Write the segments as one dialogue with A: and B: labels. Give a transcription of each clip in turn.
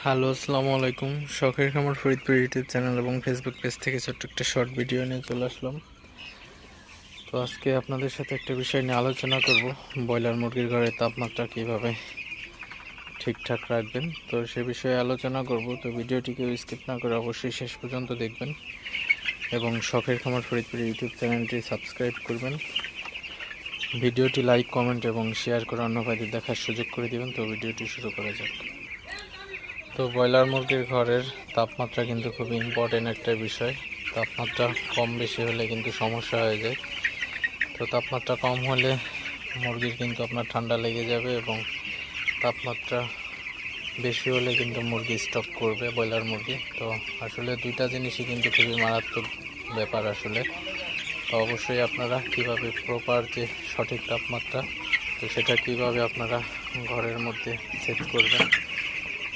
A: Hello, আসসালামু আলাইকুম। শখের খামার ফরিদপুর ইউটিউব চ্যানেল এবং ফেসবুক পেজ থেকে ছোট্ট একটা শর্ট ভিডিও নিয়ে চলে আসলাম। তো আজকে আপনাদের সাথে একটা বিষয় নিয়ে আলোচনা করব, ব্রয়লার মুরগির ঘরের তাপমাত্রা কিভাবে ঠিকঠাক রাখবেন। তো সে বিষয়ে আলোচনা করব। তো ভিডিওটিকে স্কিপ না করে অবশ্যই শেষ পর্যন্ত দেখবেন এবং শখের খামার ফরিদপুর ইউটিউব চ্যানেলটি সাবস্ক্রাইব করবেন। ভিডিওটি লাইক, কমেন্ট এবং শেয়ার করে অন্য ভাইদের দেখার সুযোগ করে দেবেন। তো ভিডিওটি শুরু করা যাক। তো ব্রয়লার মুরগির ঘরের তাপমাত্রা কিন্তু খুব ইম্পর্টেন্ট একটা বিষয়। তাপমাত্রা কম বেশি হলে কিন্তু সমস্যা হয়ে যায়। তো তাপমাত্রা কম হলে মুরগির কিন্তু আপনার ঠান্ডা লেগে যাবে এবং তাপমাত্রা বেশি হলে কিন্তু মুরগি স্টক করবে, ব্রয়লার মুরগি। তো আসলে দুইটা জিনিসই কিন্তু খুবই মারাত্মক ব্যাপার আসলে। তো অবশ্যই আপনারা কিভাবে প্রপার যে সঠিক তাপমাত্রা, তো সেটা কিভাবে আপনারা ঘরের মধ্যে সেট করবেন,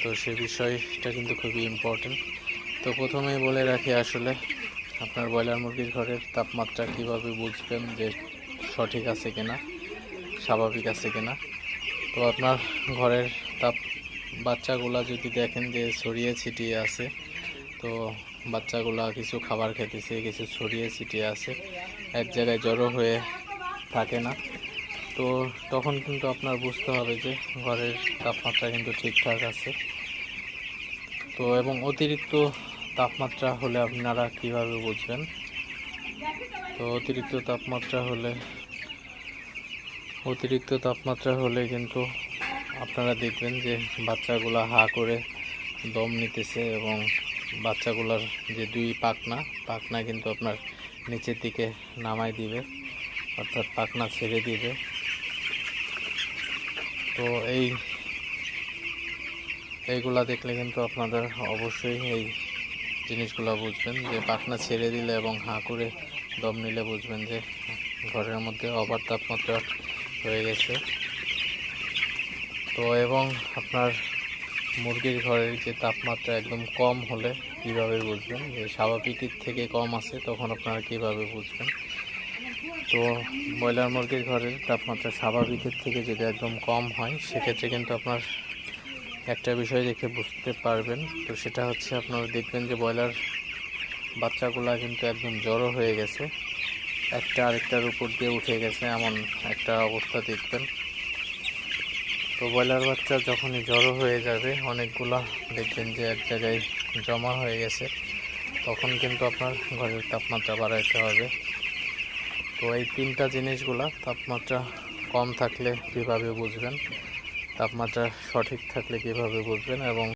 A: তো সে বিষয়টা কিন্তু খুবই ইম্পর্টেন্ট। তো প্রথমেই বলে রাখি, আসলে আপনার ব্রয়লার মুরগির ঘরের তাপমাত্রা কিভাবে বুঝবেন যে সঠিক আছে কিনা, স্বাভাবিক আছে কিনা। তো আপনার ঘরের বাচ্চাগুলা যদি দেখেন যে ছড়িয়ে ছিটিয়ে আছে, তো বাচ্চাগুলা কিছু খাবার খেতেছে, কিছু ছড়িয়ে ছিটিয়ে আছে, এক জায়গায় জড়ো হয়ে থাকে না, তো তখন কিন্তু আপনার বুঝতে হবে যে ঘরের তাপমাত্রা কিন্তু ঠিকঠাক আছে। তো এবং অতিরিক্ত তাপমাত্রা হলে আপনারা কিভাবে বুঝবেন? তো অতিরিক্ত তাপমাত্রা হলে কিন্তু আপনারা দেখবেন যে বাচ্চাগুলা হা করে দম নিতেছে এবং বাচ্চাগুলার যে দুই পাখনা কিন্তু আপনার নিচের দিকে নামাই দিবে, অর্থাৎ পাখনা ছেড়ে দিবে। তো এইগুলা দেখলে কিন্তু আপনাদের অবশ্যই এই জিনিসগুলো বুঝবেন যে পাখনা ছেড়ে দিলে এবং হাঁ করে দম নিলে বুঝবেন যে ঘরের মধ্যে ওভার তাপমাত্রা হয়ে গেছে। তো এবং আপনার মুরগির ঘরের যে তাপমাত্রা একদম কম হলে কিভাবে বুঝবেন যে স্বাভাবিকের থেকে কম আছে, তখন আপনারা কিভাবে বুঝবেন? তো ব্রয়লার মুরগির ঘরের তাপমাত্রা স্বাভাবিকের থেকে যদি একদম কম হয়, সেক্ষেত্রে কিন্তু আপনার একটা বিষয় দেখে বুঝতে পারবেন। তো সেটা হচ্ছে, আপনারা দেখবেন যে ব্রয়লার বাচ্চাগুলা কিন্তু একদম জড়ো হয়ে গেছে, একটা আরেকটার উপর দিয়ে উঠে গেছে, এমন একটা অবস্থা দেখবেন। তো ব্রয়লার বাচ্চা যখনই জড়ো হয়ে যাবে, অনেকগুলা দেখবেন যে এক জায়গায় জমা হয়ে গেছে, তখন কিন্তু আপনার ঘরের তাপমাত্রা বাড়াইতে হবে। তো এই তিনটা জিনিসগুলা, তাপমাত্রা কম থাকলে কিভাবে বুঝবেন, তাপমাত্রা সঠিক থাকলে কিভাবে বুঝবেন, এবং